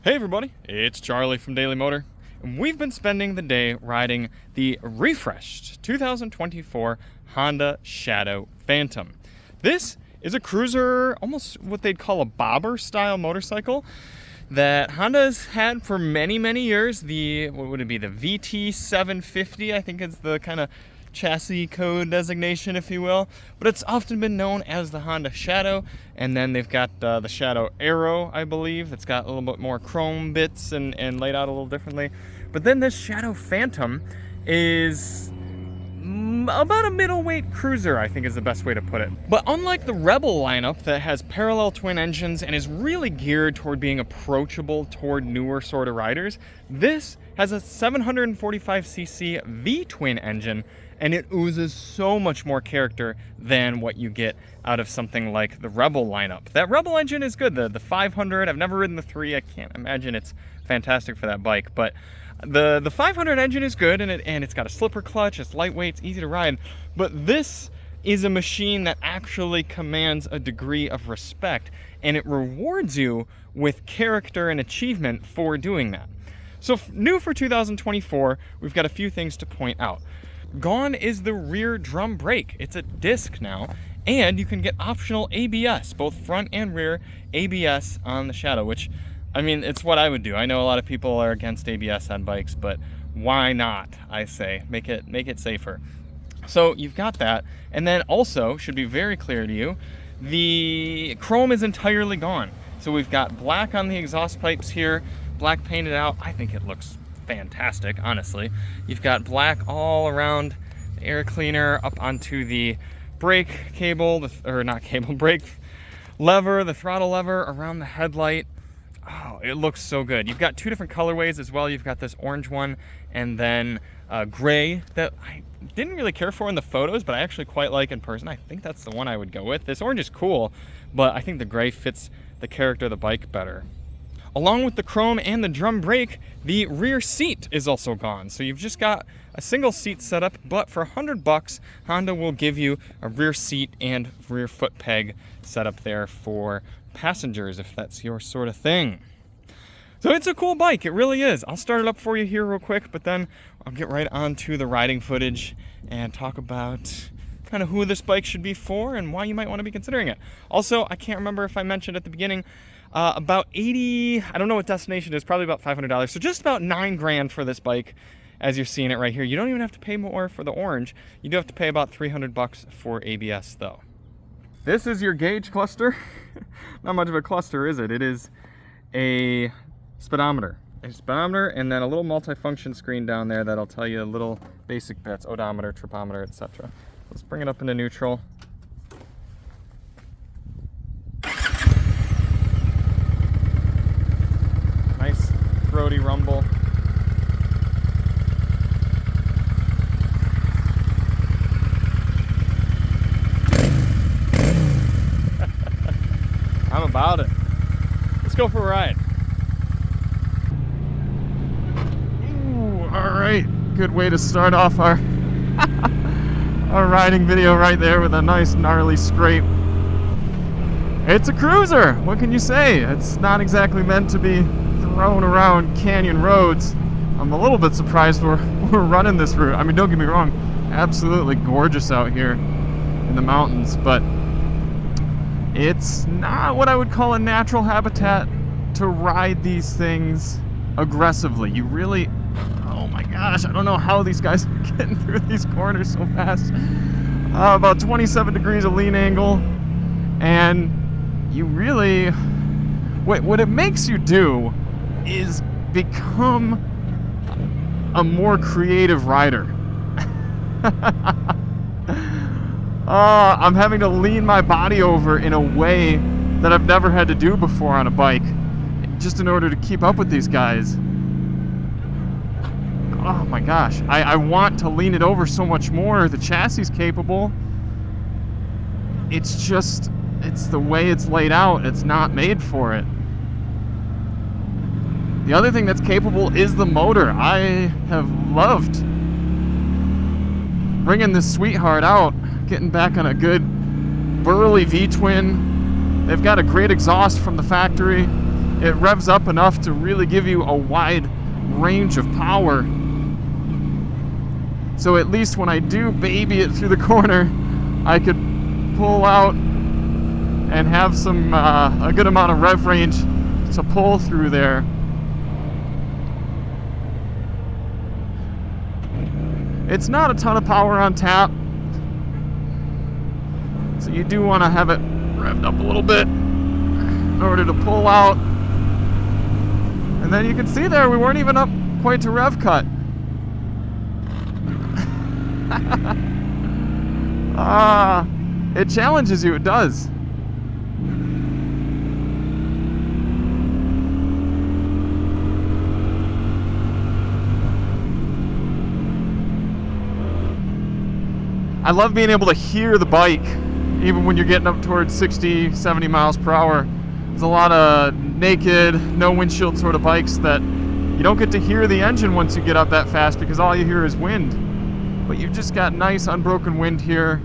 Hey everybody, it's Charlie from Daily Motor, and we've been spending the day riding the refreshed 2024 Honda Shadow Phantom. This is a cruiser, almost what they'd call a bobber style motorcycle that Honda's had for many years. What would it be, the VT750, I think is the kind of chassis code designation, if you will, but it's often been known as the Honda Shadow. And then they've got the Shadow Aero, I believe, that's got a little bit more chrome bits and laid out a little differently. But then this Shadow Phantom is about a middleweight cruiser, I think is the best way to put it. But unlike the Rebel lineup that has parallel twin engines and is really geared toward being approachable toward newer sort of riders, this has a 745cc V-twin engine, and it oozes so much more character than what you get out of something like the Rebel lineup. That Rebel engine is good, the 500. I've never ridden the 3. I can't imagine it's fantastic for that bike, but the 500 engine is good, and it's got a slipper clutch, it's lightweight, it's easy to ride, but this is a machine that actually commands a degree of respect, and it rewards you with character and achievement for doing that. So new for 2024, we've got a few things to point out. Gone is the rear drum brake. It's a disc now, and you can get optional ABS, both front and rear ABS on the Shadow, which, I mean, it's what I would do. I know a lot of people are against ABS on bikes, but why not, I say? Make it safer. So you've got that, and then also, should be very clear to you, the chrome is entirely gone. So we've got black on the exhaust pipes here, black painted out. I think it looks fantastic, honestly. You've got black all around the air cleaner, up onto the brake cable, brake lever, the throttle lever, around the headlight. Oh, it looks so good. You've got two different colorways as well. You've got this orange one and then gray that I didn't really care for in the photos, but I actually quite like in person. I think that's the one I would go with. This orange is cool, but I think the gray fits the character of the bike better. Along with the chrome and the drum brake, the rear seat is also gone. So you've just got a single seat setup, but for $100, Honda will give you a rear seat and rear foot peg set up there for passengers, if that's your sort of thing. So it's a cool bike, it really is. I'll start it up for you here real quick, but then I'll get right on to the riding footage and talk about kind of who this bike should be for and why you might want to be considering it. Also, I can't remember if I mentioned at the beginning, about 80, I don't know what destination it is, probably about $500. So just about $9,000 for this bike, as you're seeing it right here. You don't even have to pay more for the orange. You do have to pay about $300 for ABS though. This is your gauge cluster. Not much of a cluster, is it? It is a speedometer. A speedometer and then a little multifunction screen down there that'll tell you little basic bits, odometer, tripometer, etc. Let's bring it up into neutral. Nice throaty rumble. I'm about it. Let's go for a ride. Ooh, all right, good way to start off our our riding video right there with a nice gnarly scrape. It's a cruiser, what can you say? It's not exactly meant to be thrown around canyon roads. I'm a little bit surprised we're running this route. I mean, don't get me wrong, absolutely gorgeous out here in the mountains, but it's not what I would call a natural habitat to ride these things aggressively. You really, oh my gosh, I don't know how these guys are getting through these corners so fast. About 27 degrees of lean angle, and you really, what it makes you do is become a more creative rider. I'm having to lean my body over in a way that I've never had to do before on a bike, just in order to keep up with these guys. Oh my gosh, I want to lean it over so much more. The chassis is capable. It's just, it's the way it's laid out. It's not made for it. The other thing that's capable is the motor. I have loved bringing this sweetheart out, getting back on a good burly V-twin. They've got a great exhaust from the factory. it revs up enough to really give you a wide range of power. So at least when I do baby it through the corner, I could pull out and have some a good amount of rev range to pull through there. It's not a ton of power on tap, so you do want to have it revved up a little bit in order to pull out. And then you can see there, we weren't even up quite to rev cut. It challenges you, it does. I love being able to hear the bike even when you're getting up towards 60, 70 miles per hour. There's a lot of naked, no windshield sort of bikes that you don't get to hear the engine once you get up that fast because all you hear is wind. But you've just got nice unbroken wind here,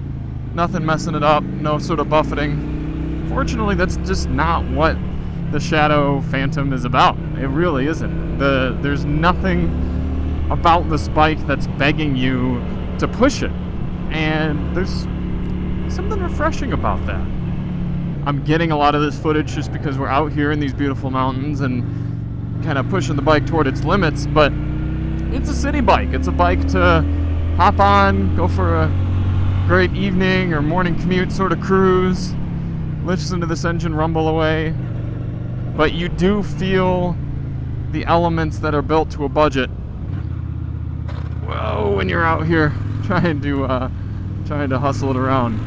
nothing messing it up, no sort of buffeting. Fortunately, that's just not what the Shadow Phantom is about. It really isn't. There's nothing about this bike that's begging you to push it. And there's something refreshing about that. I'm getting a lot of this footage just because we're out here in these beautiful mountains and kind of pushing the bike toward its limits, but it's a city bike. It's a bike to hop on, go for a great evening or morning commute sort of cruise, listen to this engine rumble away. But you do feel the elements that are built to a budget. Whoa, when you're out here trying to hustle it around.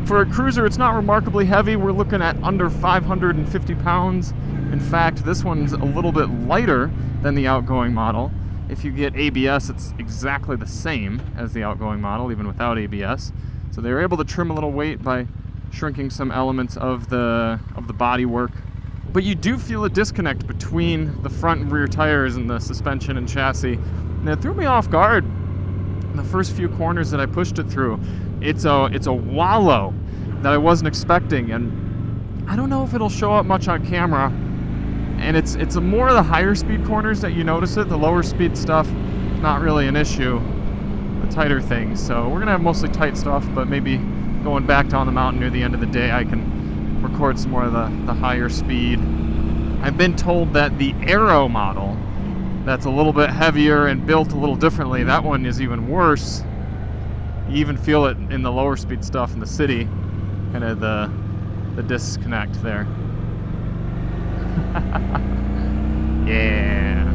For a cruiser, it's not remarkably heavy. We're looking at under 550 pounds. In fact, this one's a little bit lighter than the outgoing model. If you get ABS, it's exactly the same as the outgoing model, even without ABS. So they were able to trim a little weight by shrinking some elements of the body work. But you do feel a disconnect between the front and rear tires and the suspension and chassis. And it threw me off guard in the first few corners that I pushed it through. It's a wallow that I wasn't expecting, and I don't know if it'll show up much on camera. And it's more of the higher speed corners that you notice it. The lower speed stuff, not really an issue. The tighter things. So we're gonna have mostly tight stuff, but maybe going back down the mountain near the end of the day, I can record some more of the higher speed. I've been told that the Aero model, that's a little bit heavier and built a little differently, that one is even worse. You even feel it in the lower speed stuff in the city, kind of the disconnect there. Yeah.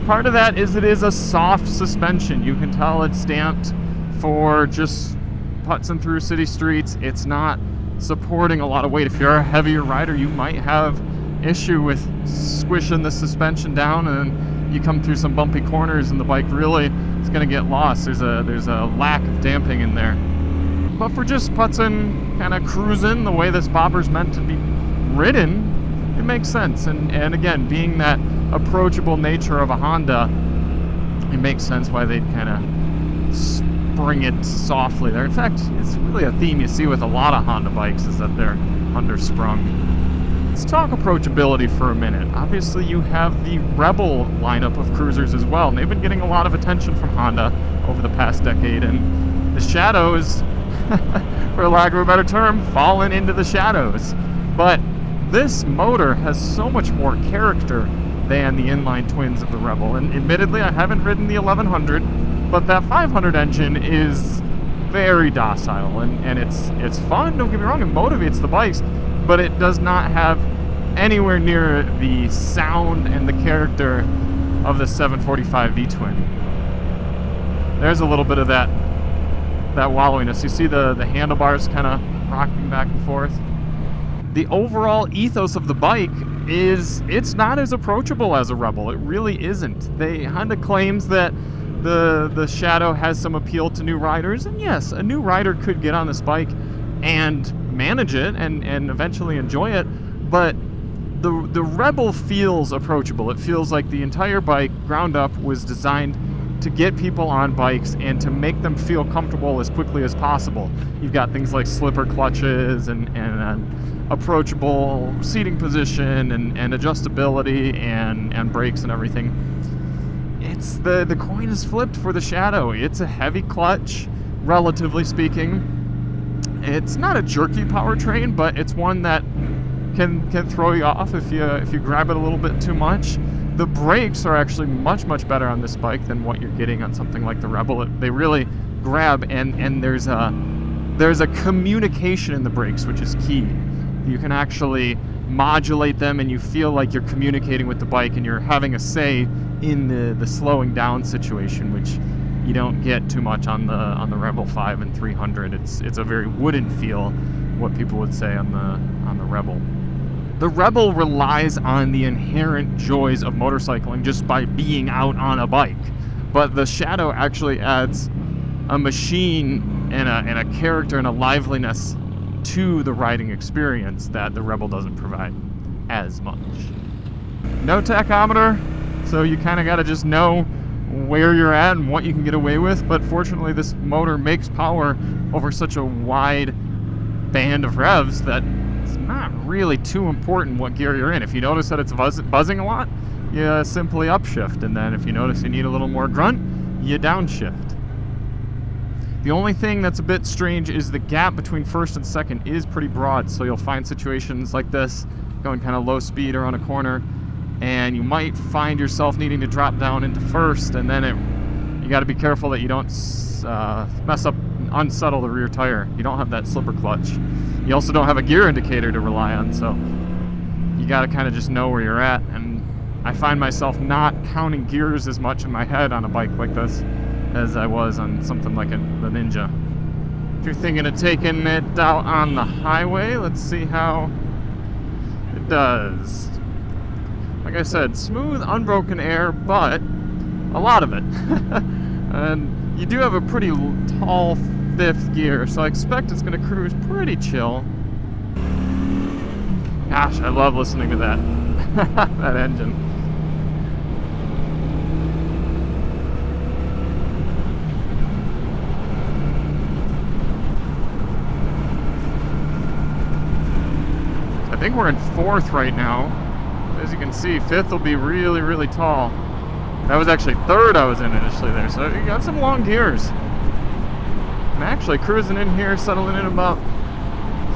Part of that is it is a soft suspension. You can tell it's stamped for just putzing through city streets. It's not supporting a lot of weight. If you're a heavier rider, you might have issue with squishing the suspension down, and you come through some bumpy corners and the bike really is going to get lost. There's a lack of damping in there. But for just putzing, kind of cruising the way this bobber's meant to be ridden, it makes sense. And again, being that approachable nature of a Honda, it makes sense why they'd kind of spring it softly there. In fact, it's really a theme you see with a lot of Honda bikes, is that they're undersprung. Let's talk approachability for a minute. Obviously, you have the Rebel lineup of cruisers as well, and they've been getting a lot of attention from Honda over the past decade, and the Shadow is, for lack of a better term, fallen into the shadows. But this motor has so much more character than the inline twins of the Rebel, and admittedly, I haven't ridden the 1100, but that 500 engine is very docile, and it's fun, don't get me wrong, it motivates the bikes, but it does not have anywhere near the sound and the character of the 745 V-twin. There's a little bit of that wallowiness. You see the handlebars kind of rocking back and forth. The overall ethos of the bike is it's not as approachable as a Rebel. It really isn't. Honda claims that the Shadow has some appeal to new riders, and yes, a new rider could get on this bike and manage it and eventually enjoy it, but the Rebel feels approachable. It feels like the entire bike, ground up, was designed to get people on bikes and to make them feel comfortable as quickly as possible. You've got things like slipper clutches and approachable seating position and adjustability and brakes and everything. It's the coin is flipped for the Shadow. It's a heavy clutch, relatively speaking. It's not a jerky powertrain, but it's one that can throw you off if you grab it a little bit too much. The brakes are actually much better on this bike than what you're getting on something like the Rebel. They really grab, and there's a communication in the brakes, which is key. You can actually modulate them, and you feel like you're communicating with the bike, and you're having a say in the slowing down situation, which you don't get too much on the Rebel 5 and 300. It's a very wooden feel, what people would say on the Rebel. The Rebel relies on the inherent joys of motorcycling just by being out on a bike, but the Shadow actually adds a machine and a character and a liveliness to the riding experience that the Rebel doesn't provide as much. No tachometer, so you kind of got to just know where you're at and what you can get away with, but fortunately this motor makes power over such a wide band of revs that it's not really too important what gear you're in. If you notice that it's buzzing a lot, you simply upshift, and then if you notice you need a little more grunt, you downshift. The only thing that's a bit strange is the gap between first and second is pretty broad, so you'll find situations like this going kind of low speed around a corner, and you might find yourself needing to drop down into first, and then you got to be careful that you don't mess up and unsettle the rear tire. You don't have that slipper clutch. You also don't have a gear indicator to rely on, so you got to kind of just know where you're at, and I find myself not counting gears as much in my head on a bike like this as I was on something like the Ninja. If you're thinking of taking it out on the highway, let's see how it does. Like I said, smooth, unbroken air, but a lot of it. And you do have a pretty tall fifth gear, so I expect it's going to cruise pretty chill. Gosh, I love listening to that that engine. I think we're in fourth right now. As you can see, fifth will be really tall. That was actually third I was in initially there, so you got some long gears. I'm actually cruising in here, settling in about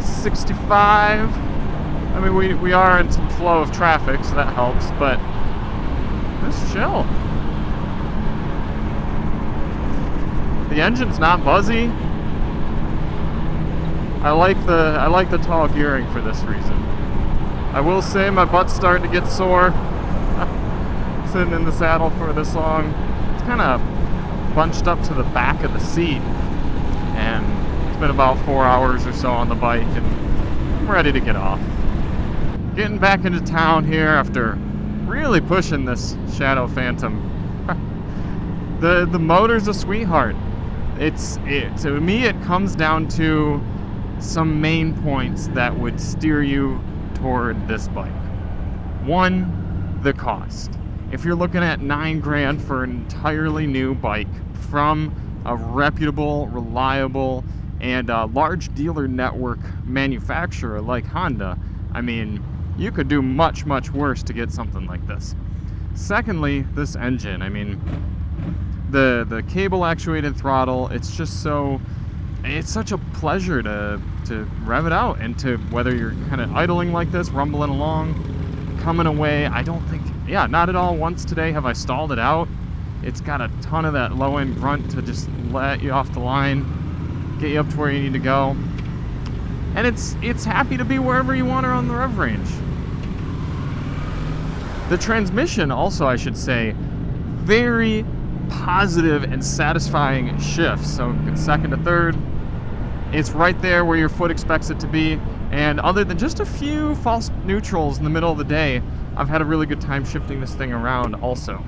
65. I mean, we are in some flow of traffic, so that helps, but just chill. The engine's not buzzy. I like the tall gearing for this reason. I will say my butt's starting to get sore sitting in the saddle for this long. It's kind of bunched up to the back of the seat, and it's been about 4 hours or so on the bike, and I'm ready to get off. Getting back into town here after really pushing this Shadow Phantom. The motor's a sweetheart. To me it comes down to some main points that would steer you toward this bike. One, the cost. If you're looking at $9 grand for an entirely new bike from a reputable, reliable, and a large dealer network manufacturer like Honda, I mean, you could do much worse to get something like this. Secondly, this engine. I mean, the cable actuated throttle, it's such a pleasure to rev it out, and to, whether you're kind of idling like this, rumbling along, coming away, I don't think, not at all once today have I stalled it out. It's got a ton of that low end grunt to just let you off the line, get you up to where you need to go. And it's happy to be wherever you want around the rev range. The transmission also, I should say, very positive and satisfying shifts. So second to third, it's right there where your foot expects it to be. And other than just a few false neutrals in the middle of the day, I've had a really good time shifting this thing around also.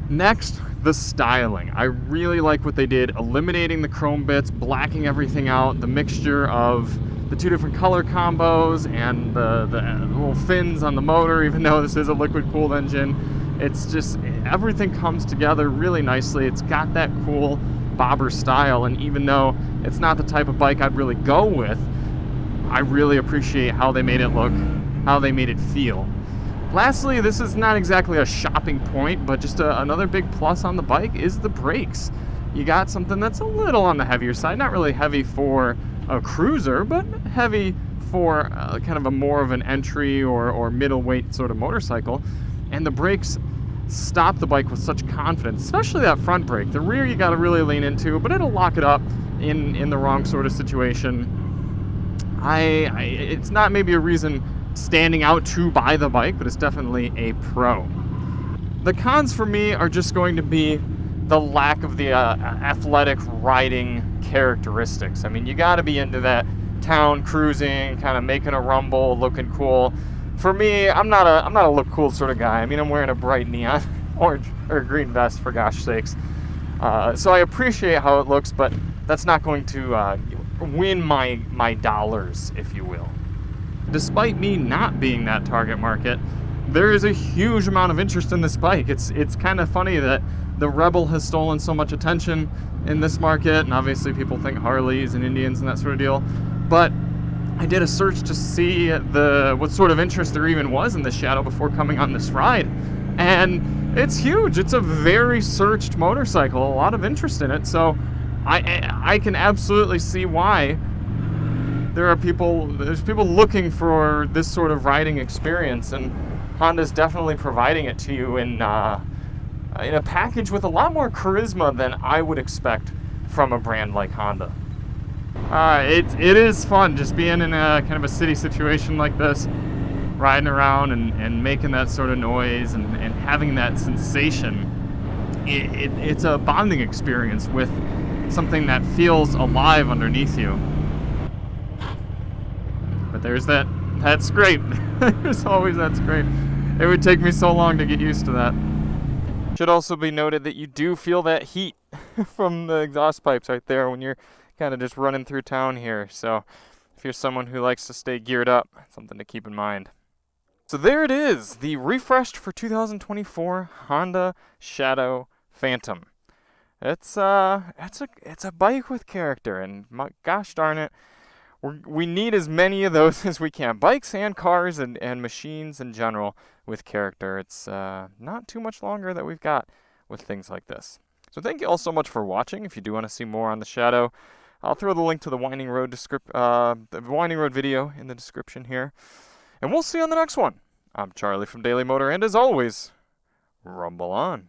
Next, the styling. I really like what they did, eliminating the chrome bits, blacking everything out, the mixture of the two different color combos and the little fins on the motor, even though this is a liquid-cooled engine. It's just, everything comes together really nicely. It's got that cool bobber style, and even though it's not the type of bike I'd really go with, I really appreciate how they made it look, how they made it feel. Lastly, this is not exactly a shopping point, but just another big plus on the bike is the brakes. You got something that's a little on the heavier side, not really heavy for a cruiser, but heavy for kind of a more of an entry or middleweight sort of motorcycle. And the brakes stop the bike with such confidence, especially that front brake. The rear you got to really lean into, but it'll lock it up in the wrong sort of situation. It's not maybe a reason standing out to buy the bike, but it's definitely a pro. The cons for me are just going to be the lack of the athletic riding characteristics. I mean, you got to be into that town cruising, kind of making a rumble, looking cool. For me, I'm not a look cool sort of guy. I mean, I'm wearing a bright neon orange or green vest, for gosh sakes. So I appreciate how it looks, but that's not going to win my dollars, if you will. Despite me not being that target market, there is a huge amount of interest in this bike. It's kind of funny that the Rebel has stolen so much attention in this market, and obviously people think Harleys and Indians and that sort of deal. But I did a search to see what sort of interest there even was in the Shadow before coming on this ride, and it's huge. It's a very searched motorcycle, a lot of interest in it. So I can absolutely see why there's people looking for this sort of riding experience, and Honda's definitely providing it to you in a package with a lot more charisma than I would expect from a brand like Honda. It is fun just being in a kind of a city situation like this, riding around and making that sort of noise and having that sensation. It's a bonding experience with something that feels alive underneath you. But there's that scrape. There's always that scrape. It would take me so long to get used to that. Should also be noted that you do feel that heat from the exhaust pipes right there when you're kind of just running through town here. So if you're someone who likes to stay geared up, something to keep in mind. So there it is, the refreshed for 2024 Honda Shadow Phantom. It's a bike with character, and gosh darn it, we need as many of those as we can. Bikes and cars and machines in general with character. It's not too much longer that we've got with things like this. So thank you all so much for watching. If you do want to see more on the Shadow, I'll throw the link to the Winding Road video in the description here. And we'll see you on the next one. I'm Charlie from Daily Motor, and as always, rumble on.